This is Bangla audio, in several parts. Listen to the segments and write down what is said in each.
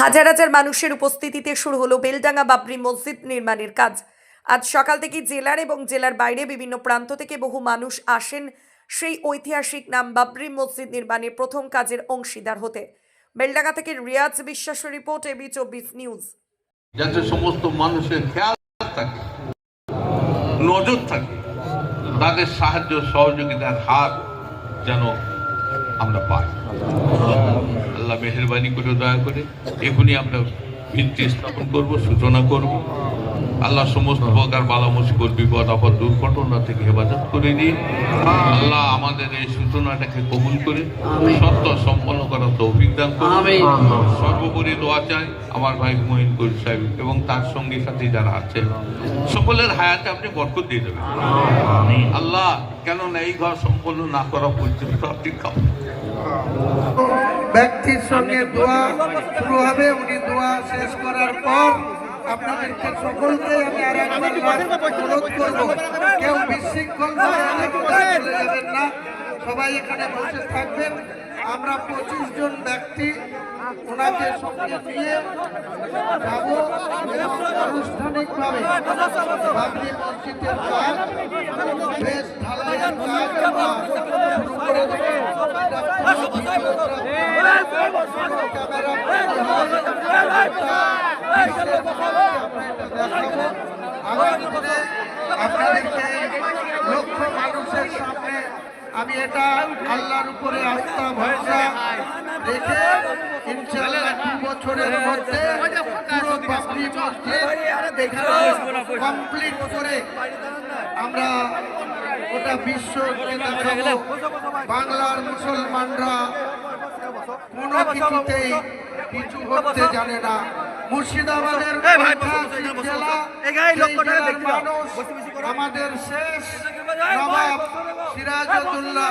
হাজার হাজার মানুষের উপস্থিতিতে শুরু হলো বেলডাঙ্গা বাবরি মসজিদ নির্মাণের কাজ। আজ সকাল থেকে জেলার এবং জেলার বাইরে বিভিন্ন প্রান্ত থেকে বহু মানুষ আসেন সেই ঐতিহাসিক নাম বাবরি মসজিদ নির্মাণের প্রথম কাজের অংশীদার হতে। বেলডাঙ্গা থেকে রিয়াজ বিশ্বাসের রিপোর্ট, এবি 24 নিউজ। যাতে সমস্ত মানুষের খেয়াল থাকে, নজর থাকে, তাদের সাহায্য সহযোগিতার হাত যেন আমরা পাই। আল্লাহ মেহেরবানি করে, দয়া করে এখনই আমরা ভিত্তি স্থাপন করব, সূচনা করব। আল্লাহ সমস্ত প্রকার বালা মুশকিল, বিপদ আপদ, দুর্ঘটনা থেকে হেফাজত করে দিয়ে আল্লাহ আমাদের এই সূচনাটাকে কবুল করে সত্য সম্পন্ন করার তৌফিক দান করুন। সর্বোপরি দোয়া চাই আমার ভাই হুমায়ুন কবির সাহেব এবং তার সঙ্গী সাথী যারা আছেন সকলের হায়াতে আপনি বরকত দিয়ে দেবেন আল্লাহ। কেননা এই ঘর সম্পন্ন না করা পর্যন্ত আপনি খাবেন। ব্যক্তির সঙ্গে দোয়া শুরু হবে, উনি দোয়া শেষ করার পর আপনাদেরকে সকলকে আমি আর একবার অনুরোধ করবো, কেউ বিশৃঙ্খল চলে যাবেন না, সবাই এখানে বসে থাকবেন। আমরা 25 জন ব্যক্তি ওনাকে সঙ্গে নিয়ে যাব এবং আনুষ্ঠানিকভাবে বাবরি মসজিদের কাজ বেশ ঢালাইয়ের কাজ শুরু করে দেবো। আপনাদেরকে লক্ষ মানুষের সামনে আমি এটা আল্লাহর উপরে আস্থা ভরসা রেখে ইনশাআল্লাহ 2 বছরের মধ্যে পুরো বাবরি মসজিদ কমপ্লিট করে আমরা গোটা বিশ্বকে দেখাবো। বাংলার মুসলমানরা কোনো কিছুতেই পিছু হতে জানে না। মুর্শিদাবাদের মানুষ আমাদের শেষ নবাব সিরাজউদ্দৌলা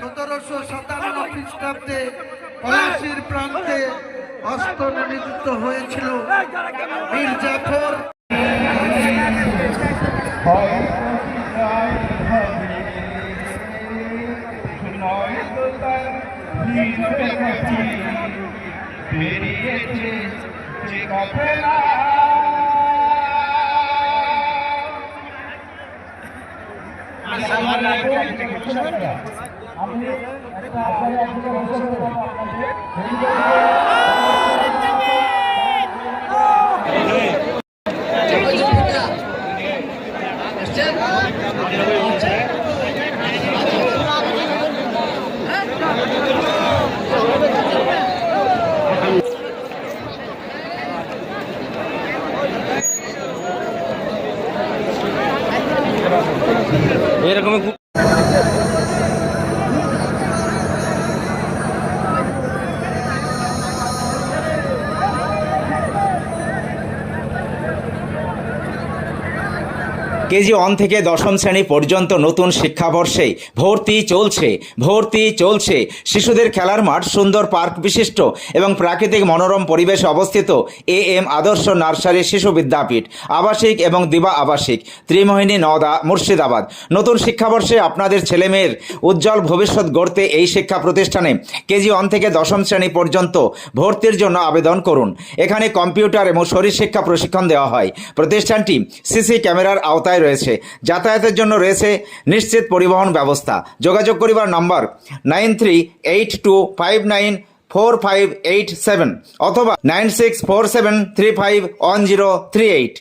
1757 খ্রিস্টাব্দে পলাশির প্রান্তে অস্ত্র নিযুক্ত হয়েছিল। মীর জাফর এরকম কেজি 1 থেকে দশম শ্রেণী পর্যন্ত নতুন শিক্ষাবর্ষে ভর্তি চলছে। শিশুদের খেলার মাঠ, সুন্দর পার্ক বিশিষ্ট এবং প্রাকৃতিক মনোরম পরিবেশে অবস্থিত AM আদর্শ নার্সারি শিশু বিদ্যাপীঠ, আবাসিক এবং দিবা আবাসিক, ত্রিমোহিনী, নওদা, মুর্শিদাবাদ। নতুন শিক্ষাবর্ষে আপনাদের ছেলেমেয়ের উজ্জ্বল ভবিষ্যৎ গড়তে এই শিক্ষা প্রতিষ্ঠানে কেজি 1 থেকে দশম শ্রেণী পর্যন্ত ভর্তির জন্য আবেদন করুন। এখানে কম্পিউটার এবং শরীরশিক্ষা প্রশিক্ষণ দেওয়া হয়। প্রতিষ্ঠানটি CC ক্যামেরার আওতায় রয়েছে। যাতায়াতের জন্য রয়েছে নিশ্চিত পরিবহন ব্যবস্থা। যোগাযোগ করিবার নাম্বার 9382594587 অথবা 9647351038।